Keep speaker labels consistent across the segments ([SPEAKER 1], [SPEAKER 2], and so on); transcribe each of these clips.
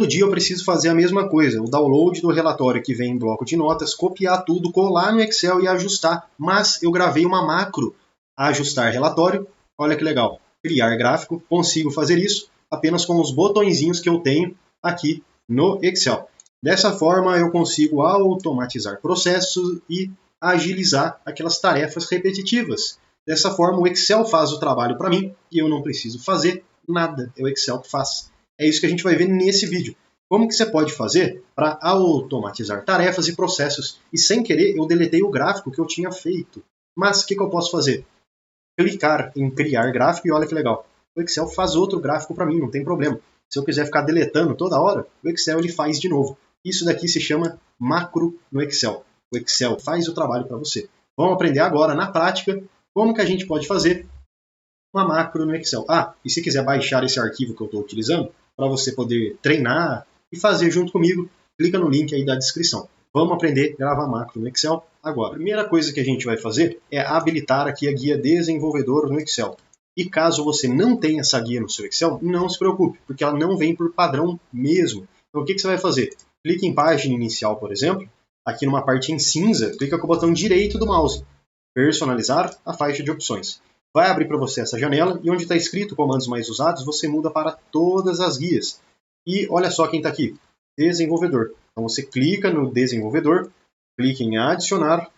[SPEAKER 1] todo dia eu preciso fazer a mesma coisa, o download do relatório que vem em bloco de notas, copiar tudo, colar no Excel e ajustar. Mas eu gravei uma macro, ajustar relatório, olha que legal, criar gráfico, consigo fazer isso apenas com os botõezinhos que eu tenho aqui no Excel. Dessa forma eu consigo automatizar processos e agilizar aquelas tarefas repetitivas. Dessa forma o Excel faz o trabalho para mim e eu não preciso fazer nada, é o Excel que faz. É isso que a gente vai ver nesse vídeo. Como que você pode fazer para automatizar tarefas e processos? E sem querer eu deletei o gráfico que eu tinha feito. Mas o que eu posso fazer? Clicar em criar gráfico e olha que legal. O Excel faz outro gráfico para mim, não tem problema. Se eu quiser ficar deletando toda hora, o Excel ele faz de novo. Isso daqui se chama macro no Excel. O Excel faz o trabalho para você. Vamos aprender agora, na prática, como que a gente pode fazer uma macro no Excel. E se quiser baixar esse arquivo que eu estou utilizando, para você poder treinar e fazer junto comigo, clica no link aí da descrição. Vamos aprender a gravar macro no Excel agora. A primeira coisa que a gente vai fazer é habilitar aqui a guia desenvolvedor no Excel. E caso você não tenha essa guia no seu Excel, não se preocupe, porque ela não vem por padrão mesmo. Então o que você vai fazer? Clique em página inicial, por exemplo, aqui numa parte em cinza, clica com o botão direito do mouse, personalizar a faixa de opções. Vai abrir para você essa janela e onde está escrito comandos mais usados, você muda para todas as guias. E olha só quem está aqui, desenvolvedor. Então você clica no desenvolvedor, clica em adicionar,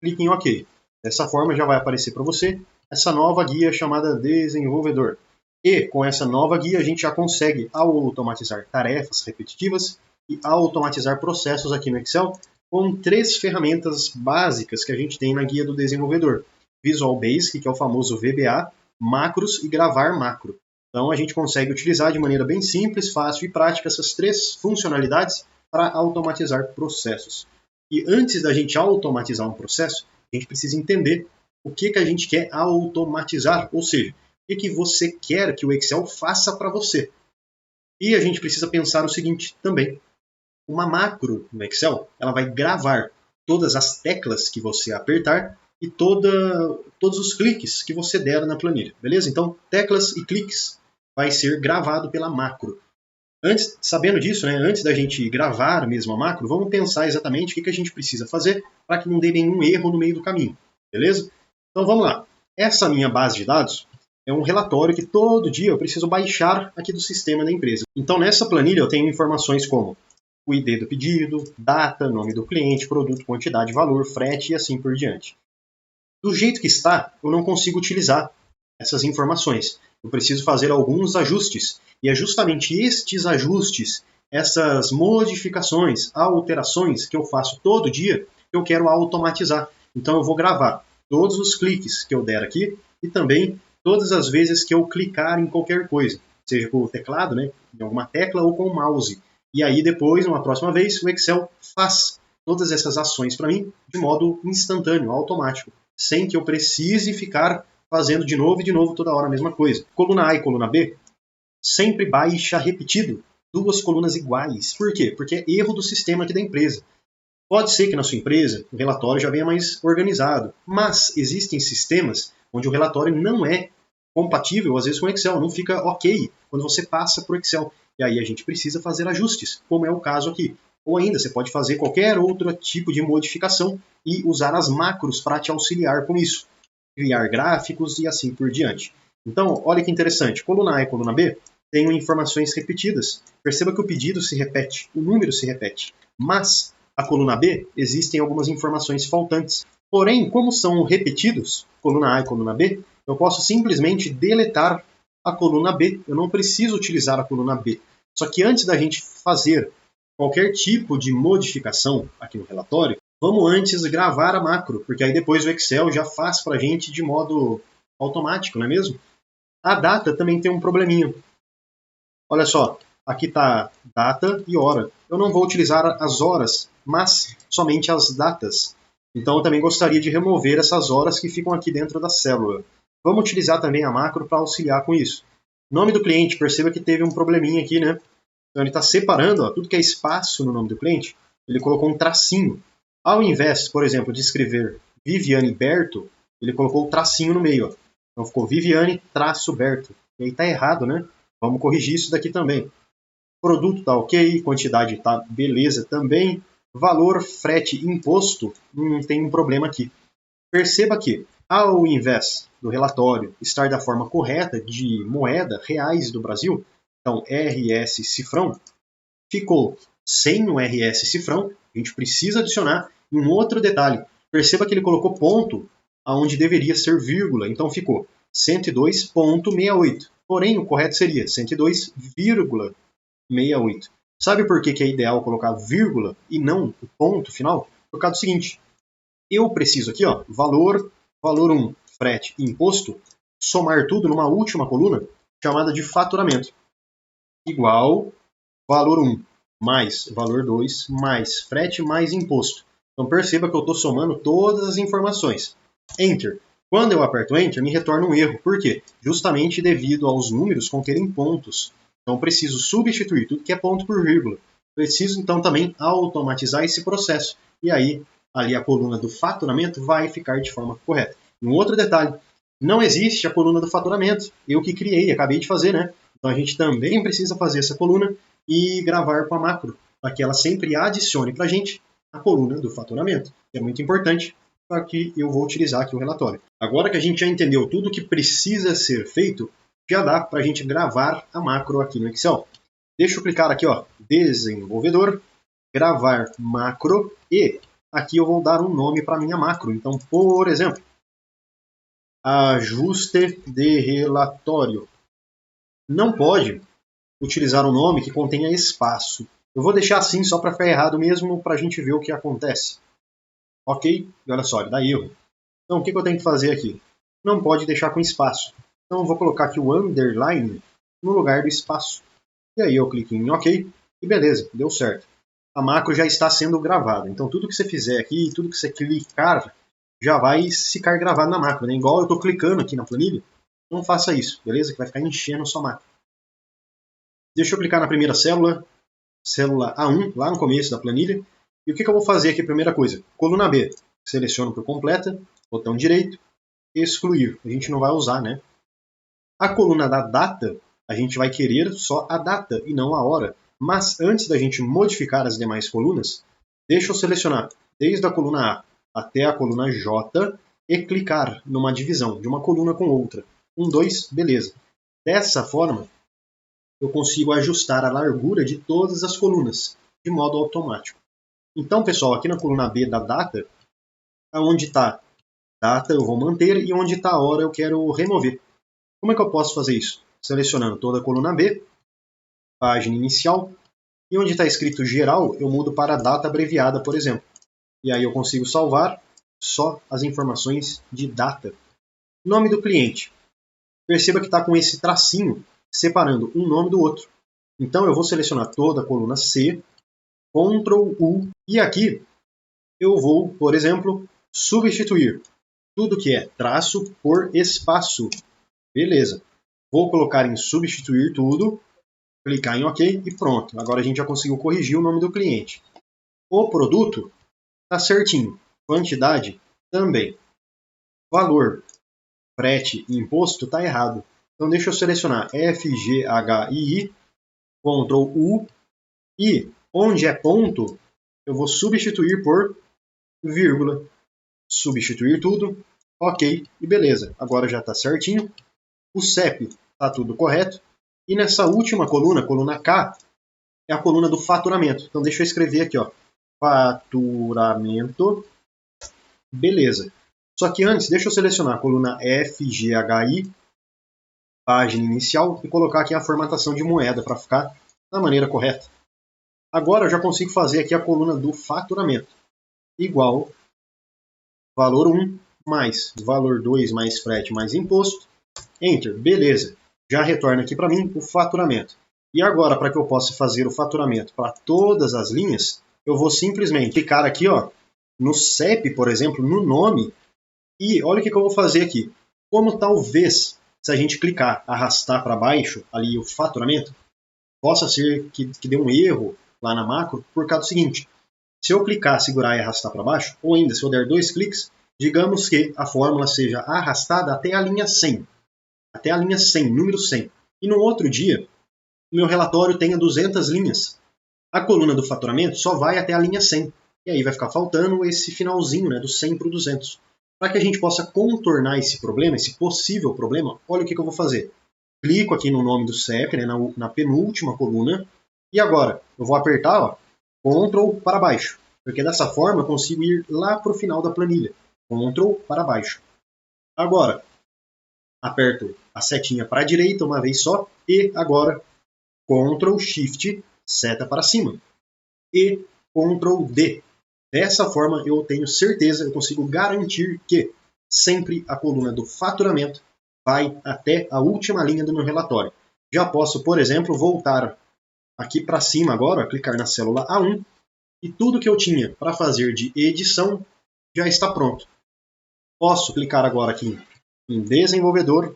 [SPEAKER 1] clica em OK. Dessa forma já vai aparecer para você essa nova guia chamada desenvolvedor. E com essa nova guia a gente já consegue automatizar tarefas repetitivas e automatizar processos aqui no Excel com 3 ferramentas básicas que a gente tem na guia do desenvolvedor. Visual Basic, que é o famoso VBA, macros e gravar macro. Então a gente consegue utilizar de maneira bem simples, fácil e prática essas 3 funcionalidades para automatizar processos. E antes da gente automatizar um processo, a gente precisa entender o que a gente quer automatizar, ou seja, o que você quer que o Excel faça para você. E a gente precisa pensar o seguinte também. Uma macro no Excel, ela vai gravar todas as teclas que você apertar e todos os cliques que você der na planilha, beleza? Então, teclas e cliques vai ser gravado pela macro. Sabendo disso, antes da gente gravar mesmo a macro, vamos pensar exatamente o que a gente precisa fazer para que não dê nenhum erro no meio do caminho, beleza? Então vamos lá. Essa minha base de dados é um relatório que todo dia eu preciso baixar aqui do sistema da empresa. Então nessa planilha eu tenho informações como o ID do pedido, data, nome do cliente, produto, quantidade, valor, frete e assim por diante. Do jeito que está, eu não consigo utilizar essas informações. Eu preciso fazer alguns ajustes. E é justamente estes ajustes, essas modificações, alterações que eu faço todo dia, que eu quero automatizar. Então eu vou gravar todos os cliques que eu der aqui e também todas as vezes que eu clicar em qualquer coisa, seja com o teclado, em alguma tecla ou com o mouse. E aí depois, uma próxima vez, o Excel faz todas essas ações para mim de modo instantâneo, automático, sem que eu precise ficar fazendo de novo e de novo toda hora a mesma coisa. Coluna A e coluna B sempre baixa repetido 2 colunas iguais. Por quê? Porque é erro do sistema aqui da empresa. Pode ser que na sua empresa o relatório já venha mais organizado, mas existem sistemas onde o relatório não é compatível, às vezes, com o Excel, não fica ok quando você passa para o Excel. E aí a gente precisa fazer ajustes, como é o caso aqui. Ou ainda, você pode fazer qualquer outro tipo de modificação e usar as macros para te auxiliar com isso. Criar gráficos e assim por diante. Então, olha que interessante. Coluna A e coluna B têm informações repetidas. Perceba que o pedido se repete, o número se repete. Mas a coluna B existem algumas informações faltantes. Porém, como são repetidos, coluna A e coluna B, eu posso simplesmente deletar a coluna B. Eu não preciso utilizar a coluna B. Só que antes da gente fazer qualquer tipo de modificação aqui no relatório, vamos antes gravar a macro, porque aí depois o Excel já faz para a gente de modo automático, não é mesmo? A data também tem um probleminha. Olha só, aqui está data e hora. Eu não vou utilizar as horas, mas somente as datas. Então eu também gostaria de remover essas horas que ficam aqui dentro da célula. Vamos utilizar também a macro para auxiliar com isso. Nome do cliente, perceba que teve um probleminha aqui, né? Então ele está separando tudo que é espaço no nome do cliente, ele colocou um tracinho. Ao invés, por exemplo, de escrever Viviane Berto, ele colocou o tracinho no meio. Então ficou Viviane-Berto. E aí está errado, né? Vamos corrigir isso daqui também. Produto está ok, quantidade está beleza também. Valor, frete, imposto, não tem um problema aqui. Perceba que, ao invés do relatório estar da forma correta de moeda, reais do Brasil, então RS cifrão, ficou sem o RS cifrão, a gente precisa adicionar um outro detalhe. Perceba que ele colocou ponto aonde deveria ser vírgula, então ficou 102.68. Porém, o correto seria 102,68. Sabe por que é ideal colocar vírgula e não o ponto final? Por causa do seguinte, eu preciso aqui, ó, valor 1, frete e imposto, somar tudo numa última coluna chamada de faturamento, igual valor 1 mais valor 2 mais frete mais imposto. Então perceba que eu estou somando todas as informações. Enter. Quando eu aperto Enter, me retorna um erro. Por quê? Justamente devido aos números conterem pontos. Então preciso substituir tudo que é ponto por vírgula. Preciso então também automatizar esse processo. E aí, ali a coluna do faturamento vai ficar de forma correta. Um outro detalhe, não existe a coluna do faturamento. Eu que criei, acabei de fazer, né? Então a gente também precisa fazer essa coluna e gravar com a macro, para que ela sempre adicione para a gente a coluna do faturamento, que é muito importante, para que eu vou utilizar aqui o relatório. Agora que a gente já entendeu tudo que precisa ser feito, já dá para a gente gravar a macro aqui no Excel. Deixa eu clicar aqui, ó, desenvolvedor, gravar macro, e aqui eu vou dar um nome para minha macro. Então, por exemplo, ajuste de relatório. Não pode utilizar um nome que contenha espaço. Eu vou deixar assim só para ficar errado mesmo, para a gente ver o que acontece. Ok? E olha só, ele dá erro. Então o que eu tenho que fazer aqui? Não pode deixar com espaço. Então eu vou colocar aqui o underline no lugar do espaço. E aí eu clico em OK e beleza, deu certo. A macro já está sendo gravada. Então tudo que você fizer aqui, tudo que você clicar, já vai ficar gravado na macro. Né? Igual eu estou clicando aqui na planilha, não faça isso, beleza? Que vai ficar enchendo a sua macro. Deixa eu clicar na primeira célula, célula A1, lá no começo da planilha. E o que eu vou fazer aqui? Primeira coisa, coluna B. Seleciono por completa, botão direito, excluir. A gente não vai usar, né? A coluna da data, a gente vai querer só a data e não a hora. Mas antes da gente modificar as demais colunas, deixa eu selecionar desde a coluna A até a coluna J e clicar numa divisão de uma coluna com outra. 1, 2, beleza. Dessa forma, eu consigo ajustar a largura de todas as colunas, de modo automático. Então, pessoal, aqui na coluna B da data, onde está data eu vou manter e onde está a hora eu quero remover. Como é que eu posso fazer isso? Selecionando toda a coluna B, página inicial, e onde está escrito geral, eu mudo para data abreviada, por exemplo. E aí eu consigo salvar só as informações de data. Nome do cliente. Perceba que está com esse tracinho separando um nome do outro. Então eu vou selecionar toda a coluna C, Ctrl U, e aqui eu vou, por exemplo, substituir tudo que é traço por espaço. Beleza. Vou colocar em substituir tudo, clicar em OK e pronto. Agora a gente já conseguiu corrigir o nome do cliente. O produto está certinho. Quantidade também. Valor, frete e imposto está errado. Então deixa eu selecionar FGHI, Ctrl U, e onde é ponto, eu vou substituir por vírgula. Substituir tudo, OK, e beleza. Agora já está certinho. O CEP está tudo correto. E nessa última coluna, coluna K, é a coluna do faturamento. Então deixa eu escrever aqui, ó, faturamento, beleza. Só que antes, deixa eu selecionar a coluna FGHI, página inicial, e colocar aqui a formatação de moeda para ficar da maneira correta. Agora eu já consigo fazer aqui a coluna do faturamento, igual valor 1 mais valor 2 mais frete mais imposto, Enter, beleza. Já retorna aqui para mim o faturamento. E agora, para que eu possa fazer o faturamento para todas as linhas, eu vou simplesmente clicar aqui, ó, no CEP, por exemplo, no nome, e olha o que eu vou fazer aqui. Como talvez, se a gente clicar, arrastar para baixo ali o faturamento, possa ser que dê um erro lá na macro, por causa do seguinte. Se eu clicar, segurar e arrastar para baixo, ou ainda se eu der 2 cliques, digamos que a fórmula seja arrastada até a linha 100. Até a linha 100, número 100. E no outro dia, o meu relatório tenha 200 linhas. A coluna do faturamento só vai até a linha 100. E aí vai ficar faltando esse finalzinho, né, do 100 para o 200. Para que a gente possa contornar esse problema, esse possível problema, olha o que eu vou fazer. Clico aqui no nome do CEP, né, na penúltima coluna. E agora, eu vou apertar ó, Ctrl para baixo. Porque dessa forma eu consigo ir lá para o final da planilha. Ctrl para baixo. Agora, aperto a setinha para a direita uma vez só. E agora, Ctrl Shift, seta para cima. E Ctrl D. Dessa forma eu tenho certeza, eu consigo garantir que sempre a coluna do faturamento vai até a última linha do meu relatório. Já posso, por exemplo, voltar aqui para cima agora, clicar na célula A1 e tudo que eu tinha para fazer de edição já está pronto. Posso clicar agora aqui em desenvolvedor,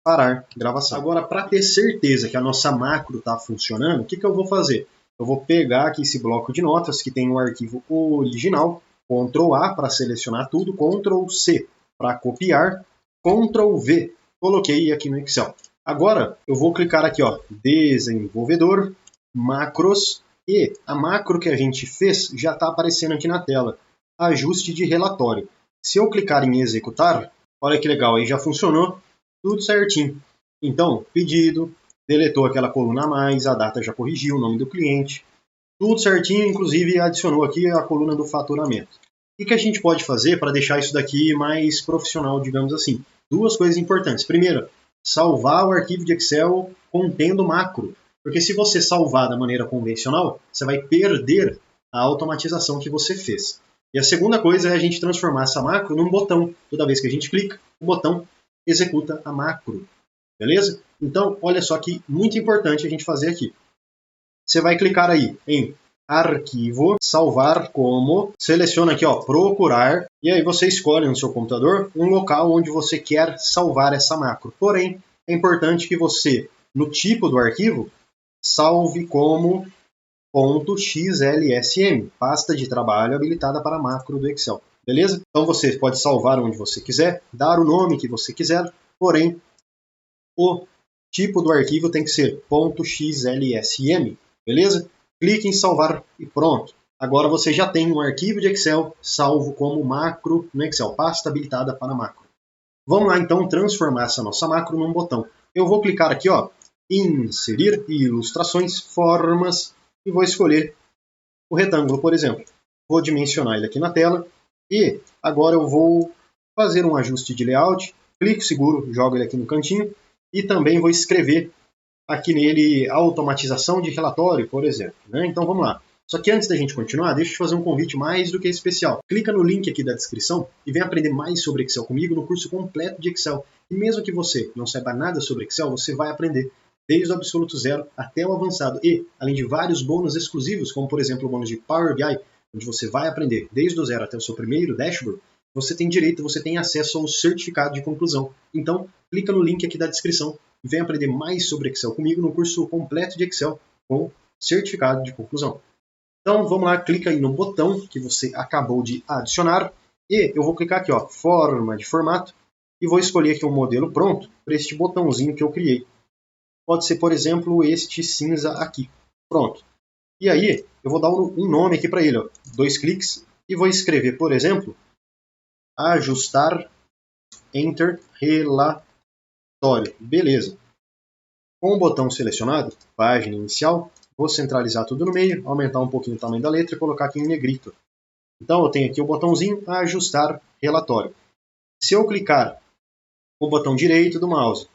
[SPEAKER 1] parar gravação. Agora, para ter certeza que a nossa macro está funcionando, o que eu vou fazer? Eu vou pegar aqui esse bloco de notas que tem o arquivo original, Ctrl A para selecionar tudo, Ctrl C para copiar, Ctrl V, coloquei aqui no Excel. Agora eu vou clicar aqui, ó, desenvolvedor, macros, e a macro que a gente fez já está aparecendo aqui na tela, ajuste de relatório. Se eu clicar em executar, olha que legal, aí já funcionou tudo certinho. Então, pedido, deletou aquela coluna a mais, a data já corrigiu, o nome do cliente, tudo certinho, inclusive adicionou aqui a coluna do faturamento. O que a gente pode fazer para deixar isso daqui mais profissional, digamos assim? Duas coisas importantes. Primeiro, salvar o arquivo de Excel contendo macro, porque se você salvar da maneira convencional, você vai perder a automatização que você fez. E a segunda coisa é a gente transformar essa macro num botão. Toda vez que a gente clica, o botão executa a macro. Beleza? Então, olha só que muito importante a gente fazer aqui. Você vai clicar aí em arquivo, salvar como, seleciona aqui, ó, procurar, e aí você escolhe no seu computador um local onde você quer salvar essa macro. Porém, é importante que você, no tipo do arquivo, salve como .xlsm, pasta de trabalho habilitada para macro do Excel. Beleza? Então você pode salvar onde você quiser, dar o nome que você quiser, porém, o tipo do arquivo tem que ser .xlsm, beleza? Clique em salvar e pronto. Agora você já tem um arquivo de Excel salvo como macro no Excel, pasta habilitada para macro. Vamos lá então transformar essa nossa macro num botão. Eu vou clicar aqui, ó, inserir ilustrações, formas, e vou escolher o retângulo, por exemplo. Vou dimensionar ele aqui na tela e agora eu vou fazer um ajuste de layout, clico seguro, jogo ele aqui no cantinho e também vou escrever aqui nele automatização de relatório, por exemplo. Né? Então vamos lá. Só que antes da gente continuar, deixa eu te fazer um convite mais do que especial. Clica no link aqui da descrição e vem aprender mais sobre Excel comigo no curso completo de Excel. E mesmo que você não saiba nada sobre Excel, você vai aprender desde o absoluto zero até o avançado. E, além de vários bônus exclusivos, como por exemplo o bônus de Power BI, onde você vai aprender desde o zero até o seu primeiro dashboard, você tem direito, você tem acesso ao certificado de conclusão. Então, clica no link aqui da descrição e vem aprender mais sobre Excel comigo no curso completo de Excel com certificado de conclusão. Então, vamos lá, clica aí no botão que você acabou de adicionar e eu vou clicar aqui, ó, forma de formato, e vou escolher aqui um modelo pronto para este botãozinho que eu criei. Pode ser, por exemplo, este cinza aqui. Pronto. E aí, eu vou dar um nome aqui para ele, ó, 2 cliques, e vou escrever, por exemplo, ajustar, enter, relatório. Beleza. Com o botão selecionado, página inicial, vou centralizar tudo no meio, aumentar um pouquinho o tamanho da letra e colocar aqui em negrito. Então eu tenho aqui o botãozinho ajustar relatório. Se eu clicar o botão direito do mouse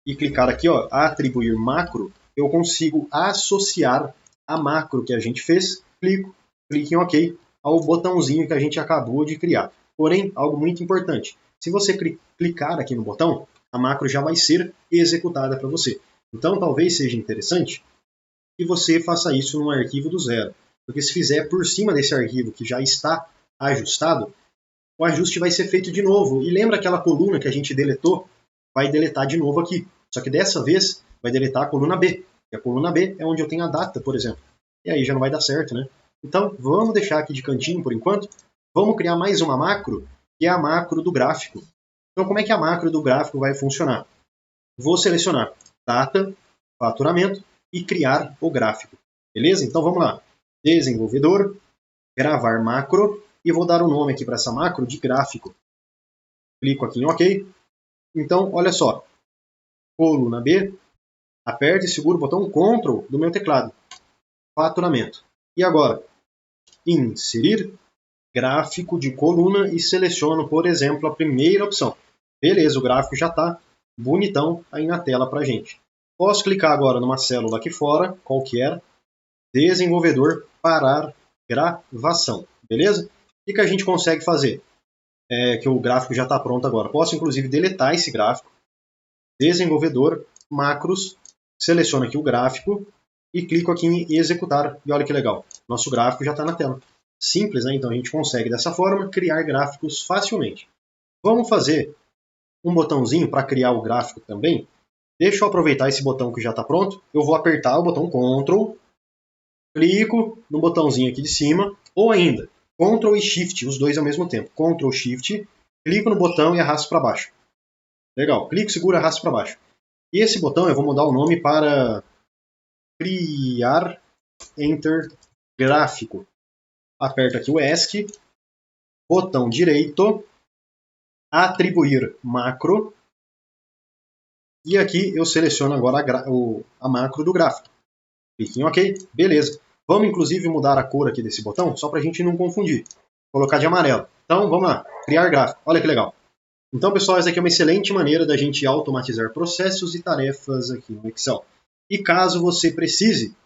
[SPEAKER 1] e clicar aqui, ó, atribuir macro, eu consigo associar a macro que a gente fez, clique em OK, ao botãozinho que a gente acabou de criar. Porém, algo muito importante, se você clicar aqui no botão, a macro já vai ser executada para você. Então, talvez seja interessante que você faça isso num arquivo do zero. Porque se fizer por cima desse arquivo que já está ajustado, o ajuste vai ser feito de novo. E lembra aquela coluna que a gente deletou? Vai deletar de novo aqui. Só que dessa vez vai deletar a coluna B. E a coluna B é onde eu tenho a data, por exemplo. E aí já não vai dar certo, né? Então, vamos deixar aqui de cantinho por enquanto. Vamos criar mais uma macro, que é a macro do gráfico. Então, como é que a macro do gráfico vai funcionar? Vou selecionar data, faturamento e criar o gráfico. Beleza? Então vamos lá. Desenvolvedor, gravar macro e vou dar o nome aqui para essa macro de gráfico. Clico aqui em OK. Então, olha só. Coluna B, aperte e seguro o botão Ctrl do meu teclado. Faturamento. E agora, inserir gráfico de coluna e seleciono, por exemplo, a primeira opção. Beleza, o gráfico já está bonitão aí na tela para a gente. Posso clicar agora numa célula aqui fora, qualquer, desenvolvedor, parar gravação. Beleza? O que a gente consegue fazer? Que o gráfico já está pronto agora. Posso, inclusive, deletar esse gráfico. Desenvolvedor, macros, seleciono aqui o gráfico e clico aqui em executar. E olha que legal, nosso gráfico já está na tela. Simples, né? Então a gente consegue dessa forma criar gráficos facilmente. Vamos fazer um botãozinho para criar o gráfico também. Deixa eu aproveitar esse botão que já está pronto. Eu vou apertar o botão Ctrl, clico no botãozinho aqui de cima, ou ainda Ctrl e Shift, os dois ao mesmo tempo. Ctrl, Shift, clico no botão e arrasto para baixo. Legal, clico, seguro, arrasto para baixo. E esse botão eu vou mudar o nome para criar Enter gráfico. Aperto aqui o ESC, botão direito, atribuir macro, e aqui eu seleciono agora a macro do gráfico. Clique em OK, beleza. Vamos inclusive mudar a cor aqui desse botão, só para a gente não confundir. Vou colocar de amarelo. Então vamos lá, criar gráfico. Olha que legal. Então pessoal, essa aqui é uma excelente maneira da gente automatizar processos e tarefas aqui no Excel. E caso você precise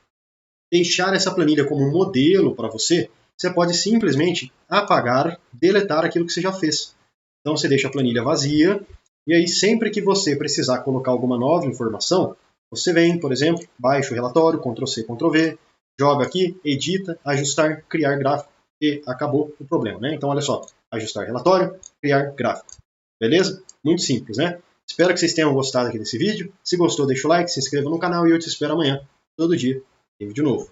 [SPEAKER 1] deixar essa planilha como modelo para você, você pode simplesmente apagar, deletar aquilo que você já fez. Então você deixa a planilha vazia, e aí sempre que você precisar colocar alguma nova informação, você vem, por exemplo, baixa o relatório, Ctrl+C, Ctrl+V, joga aqui, edita, ajustar, criar gráfico, e acabou o problema, né? Então olha só, ajustar relatório, criar gráfico. Beleza? Muito simples, né? Espero que vocês tenham gostado aqui desse vídeo. Se gostou, deixa o like, se inscreva no canal e eu te espero amanhã, todo dia, tem vídeo novo.